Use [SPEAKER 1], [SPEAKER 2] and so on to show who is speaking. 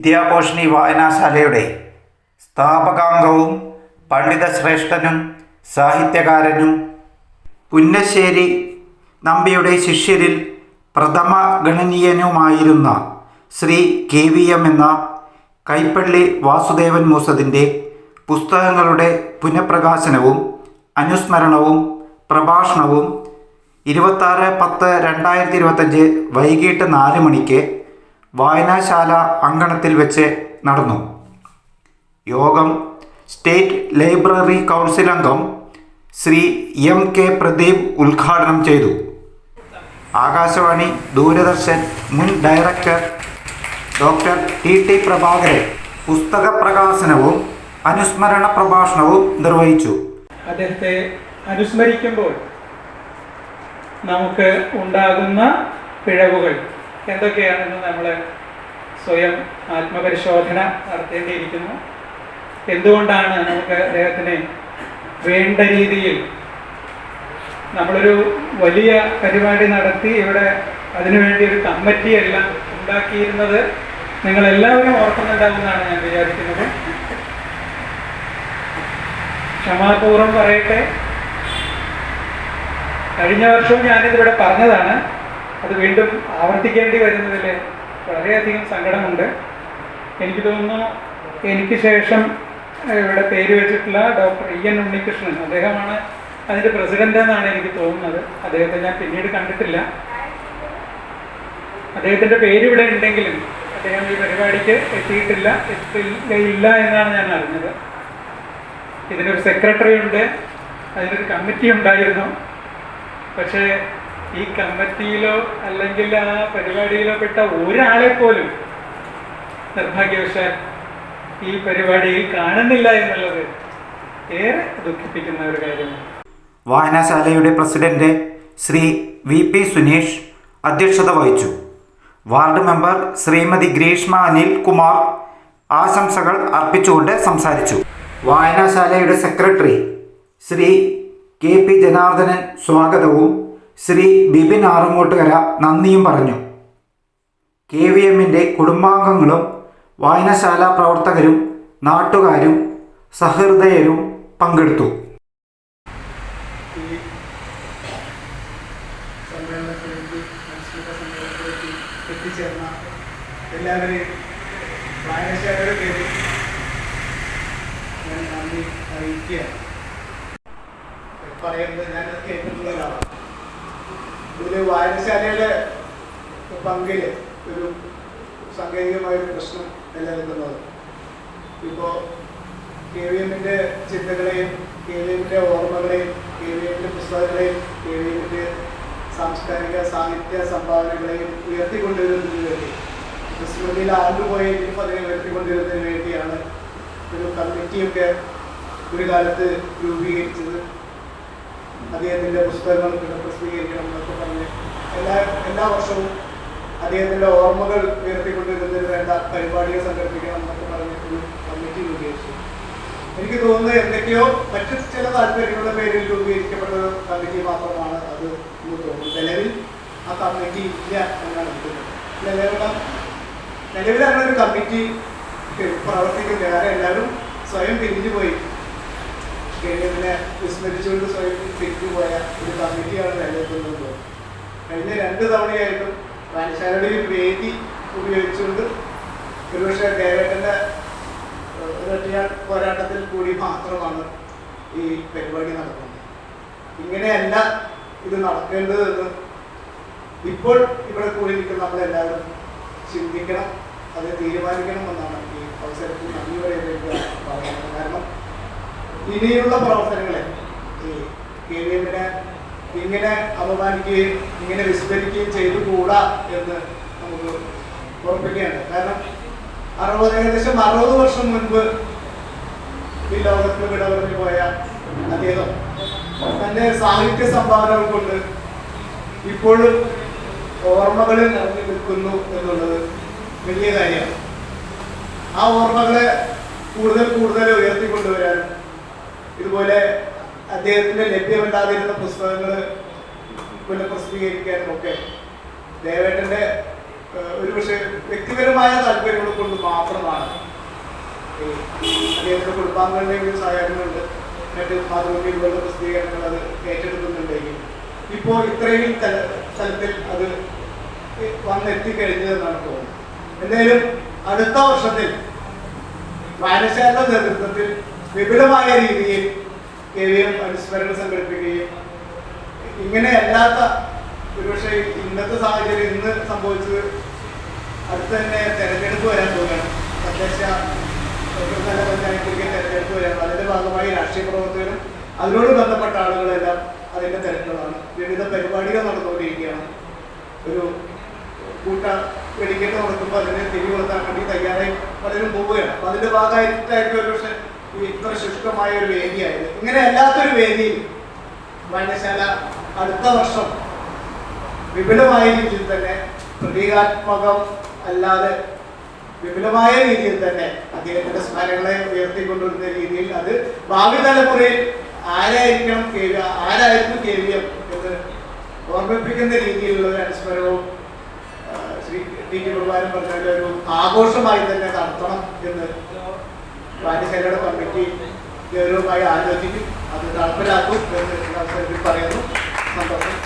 [SPEAKER 1] വിദ്യാപോഷിണി വായനശാലയുടെ സ്ഥാപകാംഗവും പണ്ഡിതശ്രേഷ്ഠനും സാഹിത്യകാരനും പുന്നശ്ശേരി നമ്പിയുടെ ശിഷ്യരിൽ പ്രഥമ ഗണനീയനുമായിരുന്ന ശ്രീ KVM എന്ന കൈപ്പള്ളി വാസുദേവൻ മൂസതിൻ്റെ പുസ്തകങ്ങളുടെ പുനഃപ്രകാശനവും അനുസ്മരണവും പ്രഭാഷണവും 26/10/2025 വൈകിട്ട് 4 മണിക്ക് വായനശാല അങ്കണത്തിൽ വെച്ച് നടന്നു. യോഗം സ്റ്റേറ്റ് ലൈബ്രറി കൗൺസിൽ അംഗം ശ്രീ MK പ്രദീപ് ഉദ്ഘാടനം ചെയ്തു. ആകാശവാണി ദൂരദർശൻ മുൻ ഡയറക്ടർ ഡോക്ടർ TT പ്രഭാകരൻ പുസ്തക പ്രകാശനവും അനുസ്മരണ പ്രഭാഷണവും നിർവഹിച്ചു.
[SPEAKER 2] അദ്ദേഹത്തെ അനുസ്മരിക്കുമ്പോൾ നമുക്ക് ഉണ്ടാകുന്ന പിഴവുകൾ എന്തൊക്കെയാണെന്ന് നമ്മൾ സ്വയം ആത്മപരിശോധന നടത്തേണ്ടിയിരിക്കുന്നു. എന്തുകൊണ്ടാണ് നമുക്ക് അദ്ദേഹത്തിനെ വേണ്ട രീതിയിൽ നമ്മളൊരു വലിയ പരിപാടി നടത്തി ഇവിടെ അതിനുവേണ്ടി ഒരു കമ്മിറ്റിയെല്ലാം ഉണ്ടാക്കിയിരുന്നത് നിങ്ങളെല്ലാവരും ഓർക്കുന്നുണ്ടാകുമെന്നാണ് ഞാൻ വിചാരിക്കുന്നത്. ക്ഷമാപൂർവം പറയട്ടെ, കഴിഞ്ഞ വർഷവും ഞാനിതിവിടെ പറഞ്ഞതാണ്. അത് വീണ്ടും ആവർത്തിക്കേണ്ടി വരുന്നതിൽ വളരെയധികം സങ്കടമുണ്ട്. എനിക്ക് തോന്നുന്നു എനിക്ക് ശേഷം ഇവിടെ പേര് വെച്ചിട്ടുള്ള ഡോക്ടർ EN ഉണ്ണികൃഷ്ണൻ, അദ്ദേഹമാണ് അതിൻ്റെ പ്രസിഡന്റ് എന്നാണ് എനിക്ക് തോന്നുന്നത്. അദ്ദേഹത്തെ ഞാൻ പിന്നീട് കണ്ടിട്ടില്ല. അദ്ദേഹത്തിൻ്റെ പേര് ഇവിടെ ഉണ്ടെങ്കിലും അദ്ദേഹം ഈ പരിപാടിക്ക് എത്തിയിട്ടില്ല എന്നാണ് ഞാൻ അറിഞ്ഞത്. ഇതിനൊരു സെക്രട്ടറി ഉണ്ട്, അതിനൊരു കമ്മിറ്റി ഉണ്ടായിരുന്നു. പക്ഷേ ഈ കമ്മിറ്റിയിലോ അല്ലെങ്കിൽ ആ പരിപാടിയിലോ പെട്ട ഒരാളെ പോലും നിർഭാഗ്യവശാൽ ഈ പരിപാടിയിൽ കാണുന്നില്ല എന്നുള്ളത് ഏറെ ദുഃഖിപ്പിക്കുന്ന ഒരു കാര്യമാണ്.
[SPEAKER 1] വായനശാലയുടെ പ്രസിഡന്റ് ശ്രീ VP സുനീഷ് അധ്യക്ഷത വഹിച്ചു. വാർഡ് മെമ്പർ ശ്രീമതി ഗ്രീഷ്മ അനിൽ കുമാർ ആശംസകൾ അർപ്പിച്ചുകൊണ്ട് സംസാരിച്ചു. വായനശാലയുടെ സെക്രട്ടറി ശ്രീ KP ജനാർദ്ദനൻ സ്വാഗതവും ശ്രീ ബിപിൻ ആറുങ്ങോട്ടുകര നന്ദിയും പറഞ്ഞു. KVMൻ്റെ കുടുംബാംഗങ്ങളും വായനശാല പ്രവർത്തകരും നാട്ടുകാരും സഹൃദയരും പങ്കെടുത്തു.
[SPEAKER 3] എത്തിച്ചേർന്ന എല്ലാവരെയും വായനശാലയുടെ പേരിൽ ഞാൻ നന്ദി അറിയിക്കുകയാണ്. പറയുന്നത് ഞാനത് കേട്ടിട്ടുള്ളതാണ്. ഇതിൽ വായനശാലയുടെ പങ്കിൽ ഒരു സാങ്കേതികമായൊരു പ്രശ്നം നിലനിൽക്കുന്നത്. ഇപ്പോൾ KVMൻ്റെ ചിന്തകളെയും KVMൻ്റെ ഓർമ്മകളെയും KVMൻ്റെ പുസ്തകങ്ങളെയും KVMൻ്റെ സാംസ്കാരിക സാഹിത്യ സംഭാവനകളെയും ഉയർത്തിക്കൊണ്ടുവരുന്നതിന് വേണ്ടി സ്മൃതിയിൽ ആണ്ടുപോയെങ്കിലും അതിനെ ഉയർത്തിക്കൊണ്ടുവരുന്നതിന് വേണ്ടിയാണ് ഒരു കമ്മിറ്റിയൊക്കെ ഒരു കാലത്ത് രൂപീകരിച്ചത്. അദ്ദേഹത്തിൻ്റെ പുസ്തകങ്ങൾ പ്രസിദ്ധീകരിക്കണം എന്നൊക്കെ പറഞ്ഞ് എല്ലാ വർഷവും അദ്ദേഹത്തിൻ്റെ ഓർമ്മകൾ ഉയർത്തിക്കൊണ്ടിരുന്നതിന് വേണ്ട പരിപാടികൾ സംഘടിപ്പിക്കണം എന്നൊക്കെ പറഞ്ഞ് ഒരു കമ്മിറ്റി രൂപീകരിച്ചു. എനിക്ക് തോന്നുന്നത് എന്തൊക്കെയോ മറ്റു ചില താല്പര്യങ്ങളുടെ പേരിൽ രൂപീകരിക്കപ്പെട്ട ഒരു കമ്മിറ്റി മാത്രമാണ് അത് എന്ന് തോന്നുന്നു. നിലവിൽ ആ കമ്മിറ്റി ഇല്ല എന്നാണ് എടുക്കുന്നത്. നിലവിൽ അങ്ങനെ ഒരു കമ്മിറ്റി പ്രവർത്തിക്കുന്നില്ല. കാരണം എല്ലാവരും സ്വയം പിരിഞ്ഞു പോയി. KVMനെ വിസ്മരിച്ചുകൊണ്ട് സ്വയം പിരിഞ്ഞു പോയ ഒരു കമ്മിറ്റിയാണ് നിലനിൽക്കുന്നത്. കഴിഞ്ഞ 2 തവണയായിട്ടും വായനശാലയുടെ ഒരു വേദി ഉപയോഗിച്ചുകൊണ്ട് ഒരുപക്ഷെ ദേവേട്ടൻ്റെ ഒരൊറ്റയാൾ പോരാട്ടത്തിൽ കൂടി മാത്രമാണ് ഈ പരിപാടി നടക്കുന്നത്. ഇങ്ങനെയല്ല ഇത് നടക്കേണ്ടതെന്ന് ഇപ്പോൾ ഇവിടെ കൂടിയിരിക്കുന്ന നമ്മളെല്ലാവരും ചിന്തിക്കണം, അത് തീരുമാനിക്കണം എന്നാണ് ഈ അവസരത്തിൽ നന്ദി പറയുന്നത്. കാരണം ഇനിയുള്ള പ്രവർത്തനങ്ങളെ ഈ KVMനെ ഇങ്ങനെ അപമാനിക്കുകയും ഇങ്ങനെ വിസ്മരിക്കുകയും ചെയ്തുകൂടാ എന്ന് നമുക്ക് ഉറപ്പിക്കുകയാണ്. കാരണം ഏകദേശം 60 വർഷം മുൻപ് ഈ ലോകത്തിൽ വിട പറഞ്ഞു പോയ അദ്ദേഹം തൻ്റെ സാഹിത്യ സംഭാവനകൾ കൊണ്ട് ഇപ്പോഴും ഓർമ്മകളിൽ നിറഞ്ഞു നിൽക്കുന്നു എന്നുള്ളത് വലിയ കാര്യമാണ്. ആ ഓർമ്മകളെ കൂടുതൽ ഉയർത്തിക്കൊണ്ടുവരാനും ഇതുപോലെ അദ്ദേഹത്തിന് ലഭ്യമല്ലാതിരുന്ന പുസ്തകങ്ങൾ പുനഃപ്രസിദ്ധീകരിക്കാനും ഒക്കെ ദേവേട്ടൻ്റെ ഒരു പക്ഷേ വ്യക്തിപരമായ താല്പര്യങ്ങൾ കൊണ്ട് മാത്രമാണ് അദ്ദേഹത്തിൻ്റെ കുടുംബാംഗങ്ങളുടെയും ഒരു സഹകരണമുണ്ട്, മറ്റ് മാതൃഭൂമികളുടെ പ്രസിദ്ധീകരണങ്ങൾ അത് ഏറ്റെടുക്കുന്നുണ്ടെങ്കിൽ ഇപ്പോൾ ഇത്രയും തലത്തിൽ അത് വന്നെത്തിക്കഴിഞ്ഞതെന്നാണ് തോന്നുന്നത്. എന്തായാലും അടുത്ത വർഷത്തിൽ വായനശാലയുടെ നേതൃത്വത്തിൽ വിപുലമായ രീതിയിൽ KVM അനുസ്മരണം സംഘടിപ്പിക്കുകയും ഇങ്ങനെ അല്ലാത്ത ഒരുപക്ഷെ ഇന്നത്തെ സാഹചര്യം ഇന്ന് സംഭവിച്ചത് അടുത്ത് തന്നെ തെരഞ്ഞെടുപ്പ് വരാൻ പോവുകയാണ്. തദ്ദേശ നല്ല പഞ്ചായത്തിലേക്ക് തെരഞ്ഞെടുപ്പ് വരാൻ, അതിൻ്റെ ഭാഗമായി രാഷ്ട്രീയ പ്രവർത്തകരും അതിനോട് ബന്ധപ്പെട്ട ആളുകളെല്ലാം അതിൻ്റെ തിരക്കുകളാണ്. വിവിധ പരിപാടികൾ നടന്നുകൊണ്ടിരിക്കുകയാണ്. ഒരു കൂട്ട വെടിക്കെട്ട് നടക്കുമ്പോൾ അതിനെ തിരികൊളുത്താൻ വേണ്ടി തയ്യാറായി പലരും പോവുകയാണ്. അപ്പം അതിൻ്റെ ഭാഗമായിട്ടായിരിക്കും ഒരു പക്ഷേ ഇത്ര ശുഷ്കമായ ഒരു വേദിയായത്. ഇങ്ങനെ അല്ലാത്തൊരു വേദിയിൽ വായനശാല അടുത്ത വർഷം വിപുലമായ രീതിയിൽ തന്നെ പ്രതീകാത്മകം അല്ലാതെ വിപുലമായ രീതിയിൽ തന്നെ അദ്ദേഹത്തിന്റെ സ്മരണകളെ ഉയർത്തിക്കൊണ്ടുവരുന്ന രീതിയിൽ അത് ഭാവി തലമുറയിൽ ആരായിരിക്കണം ആരായിരുന്നു KVM എന്ന് ഓർമ്മിപ്പിക്കുന്ന രീതിയിലുള്ള ഒരു അനുസ്മരണവും ശ്രീ ടി പ്രഭാകരൻ പറഞ്ഞ ഒരു ആഘോഷമായി തന്നെ നടത്തണം എന്ന് വായനശാലയുടെ കമ്മിറ്റി ഗൗരവമായി ആലോചിക്കും, അത് നടപ്പിലാക്കും എന്ന് അവസരത്തിൽ പറയുന്നു. സന്തോഷം.